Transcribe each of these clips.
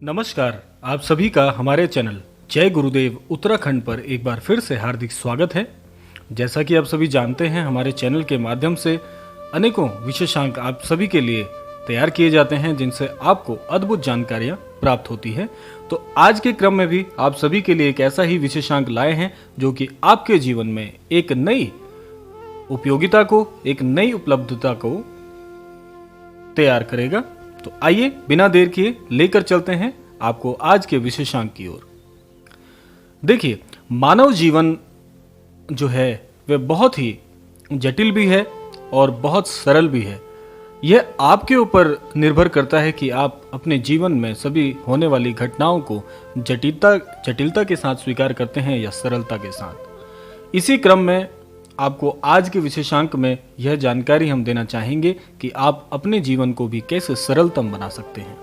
नमस्कार। आप सभी का हमारे चैनल जय गुरुदेव उत्तराखंड पर एक बार फिर से हार्दिक स्वागत है। जैसा कि आप सभी जानते हैं, हमारे चैनल के माध्यम से अनेकों विशेषांक आप सभी के लिए तैयार किए जाते हैं, जिनसे आपको अद्भुत जानकारियां प्राप्त होती हैं। तो आज के क्रम में भी आप सभी के लिए एक ऐसा ही विशेषांक लाए हैं जो कि आपके जीवन में एक नई उपयोगिता को, एक नई उपलब्धता को तैयार करेगा। तो आइए बिना देर किए लेकर चलते हैं आपको आज के विशेषांक की ओर। देखिए, मानव जीवन जो है वह बहुत ही जटिल भी है और बहुत सरल भी है। यह आपके ऊपर निर्भर करता है कि आप अपने जीवन में सभी होने वाली घटनाओं को जटिलता के साथ स्वीकार करते हैं या सरलता के साथ। इसी क्रम में आपको आज के विशेषांक में यह जानकारी हम देना चाहेंगे कि आप अपने जीवन को भी कैसे सरलतम बना सकते हैं।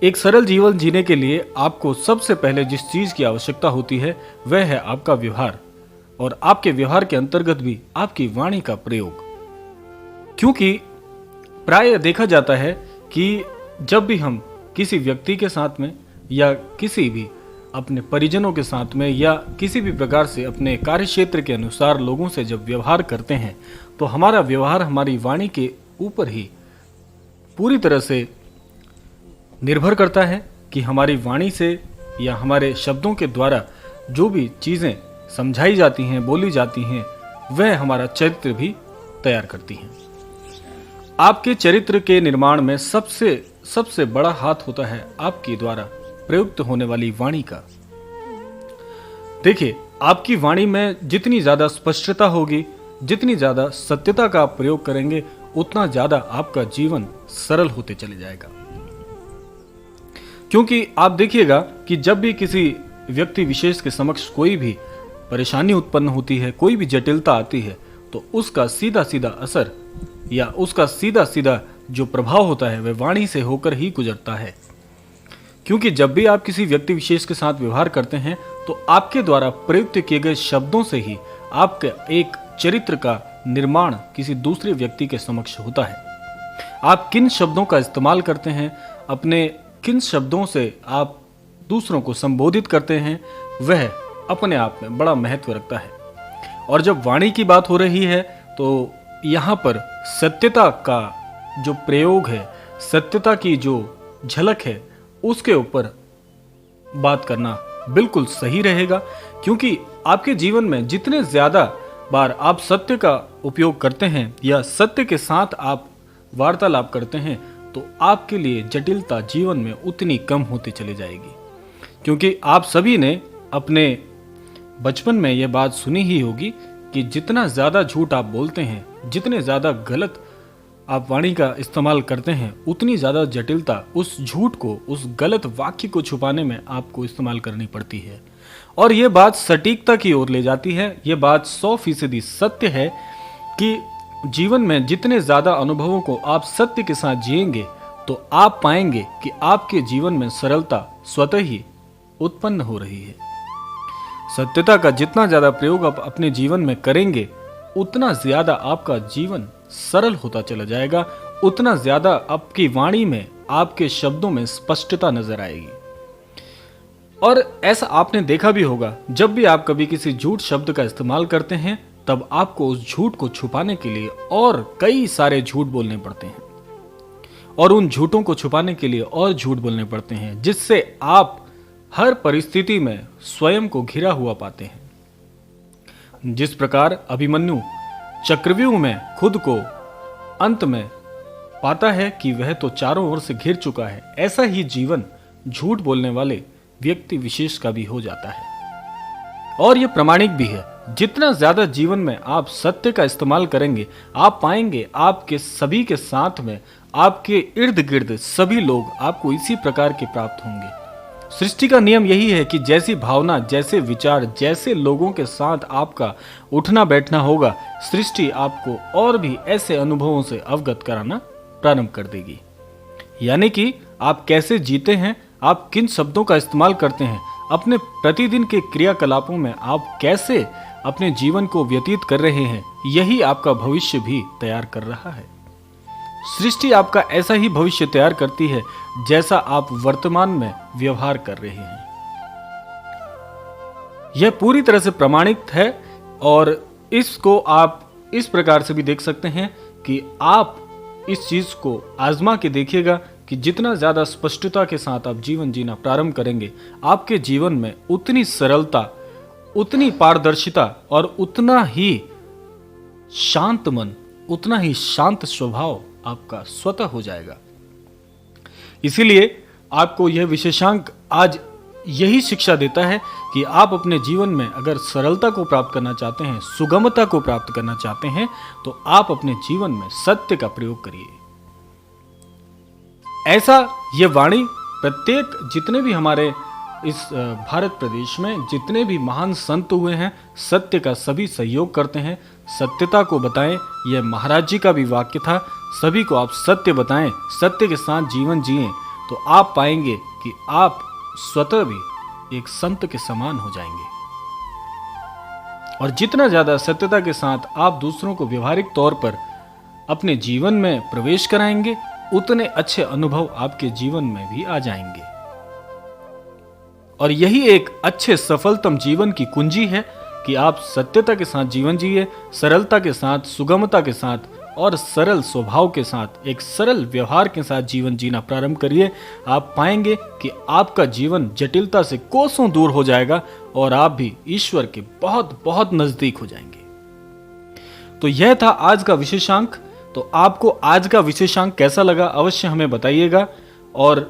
एक सरल जीवन जीने के लिए आपको सबसे पहले जिस चीज की आवश्यकता होती है वह है आपका व्यवहार, और आपके व्यवहार के अंतर्गत भी आपकी वाणी का प्रयोग। क्योंकि प्रायः देखा जाता है कि जब भी हम किसी व्यक्ति के साथ में या किसी भी अपने परिजनों के साथ में या किसी भी प्रकार से अपने कार्य क्षेत्र के अनुसार लोगों से जब व्यवहार करते हैं, तो हमारा व्यवहार हमारी वाणी के ऊपर ही पूरी तरह से निर्भर करता है कि हमारी वाणी से या हमारे शब्दों के द्वारा जो भी चीज़ें समझाई जाती हैं, बोली जाती हैं, वह हमारा चरित्र भी तैयार करती हैं। आपके चरित्र के निर्माण में सबसे बड़ा हाथ होता है आपके द्वारा प्रयुक्त होने वाली वाणी का। देखिए, आपकी वाणी में जितनी ज्यादा स्पष्टता होगी, जितनी ज्यादा सत्यता का आप प्रयोग करेंगे, उतना ज्यादा आपका जीवन सरल होते चले जाएगा। क्योंकि आप देखिएगा कि जब भी किसी व्यक्ति विशेष के समक्ष कोई भी परेशानी उत्पन्न होती है, कोई भी जटिलता आती है, तो उसका सीधा सीधा असर या उसका सीधा सीधा जो प्रभाव होता है वह वाणी से होकर ही गुजरता है। क्योंकि जब भी आप किसी व्यक्ति विशेष के साथ व्यवहार करते हैं, तो आपके द्वारा प्रयुक्त किए गए शब्दों से ही आपके एक चरित्र का निर्माण किसी दूसरे व्यक्ति के समक्ष होता है। आप किन शब्दों का इस्तेमाल करते हैं, अपने किन शब्दों से आप दूसरों को संबोधित करते हैं, वह अपने आप में बड़ा महत्व रखता है। और जब वाणी की बात हो रही है, तो यहाँ पर सत्यता का जो प्रयोग है, सत्यता की जो झलक है, उसके ऊपर बात करना बिल्कुल सही रहेगा। क्योंकि आपके जीवन में जितने ज्यादा बार आप सत्य का उपयोग करते हैं या सत्य के साथ आप वार्तालाप करते हैं, तो आपके लिए जटिलता जीवन में उतनी कम होती चली जाएगी। क्योंकि आप सभी ने अपने बचपन में यह बात सुनी ही होगी कि जितना ज्यादा झूठ आप बोलते हैं, जितने ज्यादा गलत आप वाणी का इस्तेमाल करते हैं, उतनी ज़्यादा जटिलता उस झूठ को, उस गलत वाक्य को छुपाने में आपको इस्तेमाल करनी पड़ती है। और ये बात सटीकता की ओर ले जाती है। ये बात 100% सत्य है कि जीवन में जितने ज़्यादा अनुभवों को आप सत्य के साथ जिएंगे, तो आप पाएंगे कि आपके जीवन में सरलता स्वतः ही उत्पन्न हो रही है। सत्यता का जितना ज़्यादा प्रयोग आप अपने जीवन में करेंगे, उतना ज़्यादा आपका जीवन सरल होता चला जाएगा, उतना ज्यादा आपकी वाणी में, आपके शब्दों में स्पष्टता नजर आएगी। और ऐसा आपने देखा भी होगा, जब भी आप कभी किसी झूठ शब्द का इस्तेमाल करते हैं, तब आपको उस झूठ को छुपाने के लिए और कई सारे झूठ बोलने पड़ते हैं, और उन झूठों को छुपाने के लिए और झूठ बोलने पड़ते हैं, जिससे आप हर परिस्थिति में स्वयं को घिरा हुआ पाते हैं। जिस प्रकार अभिमन्यु चक्रव्यूह में खुद को अंत में पाता है कि वह तो चारों ओर से घिर चुका है, ऐसा ही जीवन झूठ बोलने वाले व्यक्ति विशेष का भी हो जाता है। और यह प्रमाणिक भी है। जितना ज्यादा जीवन में आप सत्य का इस्तेमाल करेंगे, आप पाएंगे आपके सभी के साथ में, आपके इर्द गिर्द सभी लोग आपको इसी प्रकार के प्राप्त होंगे। सृष्टि का नियम यही है कि जैसी भावना, जैसे विचार, जैसे लोगों के साथ आपका उठना बैठना होगा, सृष्टि आपको और भी ऐसे अनुभवों से अवगत कराना प्रारंभ कर देगी। यानी कि आप कैसे जीते हैं, आप किन शब्दों का इस्तेमाल करते हैं, अपने प्रतिदिन के क्रियाकलापों में आप कैसे अपने जीवन को व्यतीत कर रहे हैं, यही आपका भविष्य भी तैयार कर रहा है। सृष्टि आपका ऐसा ही भविष्य तैयार करती है जैसा आप वर्तमान में व्यवहार कर रहे हैं। यह पूरी तरह से प्रमाणित है और इसको आप इस प्रकार से भी देख सकते हैं कि आप इस चीज को आजमा के देखिएगा कि जितना ज्यादा स्पष्टता के साथ आप जीवन जीना प्रारंभ करेंगे, आपके जीवन में उतनी सरलता, उतनी पारदर्शिता और उतना ही शांत मन, उतना ही शांत स्वभाव आपका स्वतः हो जाएगा। इसीलिए आपको यह विशेषांक आज यही शिक्षा देता है कि आप अपने जीवन में अगर सरलता को प्राप्त करना चाहते हैं, सुगमता को प्राप्त करना चाहते हैं, तो आप अपने जीवन में सत्य का प्रयोग करिए। ऐसा ये वाणी प्रत्येक जितने भी हमारे इस भारत प्रदेश में जितने भी महान संत हुए हैं, सत्य का सभी सहयोग करते हैं, सत्यता को बताएं। यह महाराज जी का भी वाक्य था, सभी को आप सत्य बताएं, सत्य के साथ जीवन जिएं, तो आप पाएंगे कि आप स्वतः भी एक संत के समान हो जाएंगे। और जितना ज्यादा सत्यता के साथ आप दूसरों को व्यवहारिक तौर पर अपने जीवन में प्रवेश कराएंगे, उतने अच्छे अनुभव आपके जीवन में भी आ जाएंगे। और यही एक अच्छे सफलतम जीवन की कुंजी है कि आप सत्यता के साथ जीवन जिए, सरलता के साथ, सुगमता के साथ और सरल स्वभाव के साथ, एक सरल व्यवहार के साथ जीवन जीना प्रारंभ करिए। आप पाएंगे कि आपका जीवन जटिलता से कोसों दूर हो जाएगा और आप भी ईश्वर के बहुत बहुत नजदीक हो जाएंगे। तो यह था आज का विशेषांक। तो आपको आज का विशेषांक कैसा लगा अवश्य हमें बताइएगा। और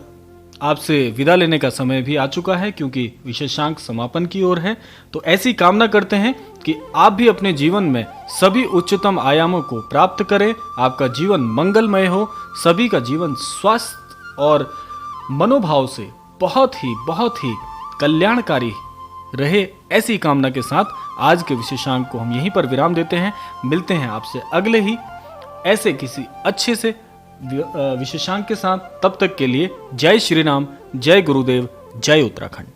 आपसे विदा लेने का समय भी आ चुका है क्योंकि विशेषांक समापन की ओर है। तो ऐसी कामना करते हैं कि आप भी अपने जीवन में सभी उच्चतम आयामों को प्राप्त करें, आपका जीवन मंगलमय हो, सभी का जीवन स्वस्थ और मनोभाव से बहुत ही कल्याणकारी रहे। ऐसी कामना के साथ आज के विशेषांक को हम यहीं पर विराम देते हैं। मिलते हैं आपसे अगले ही ऐसे किसी अच्छे से विशेषांक के साथ। तब तक के लिए जय श्री राम, जय गुरुदेव, जय उत्तराखंड।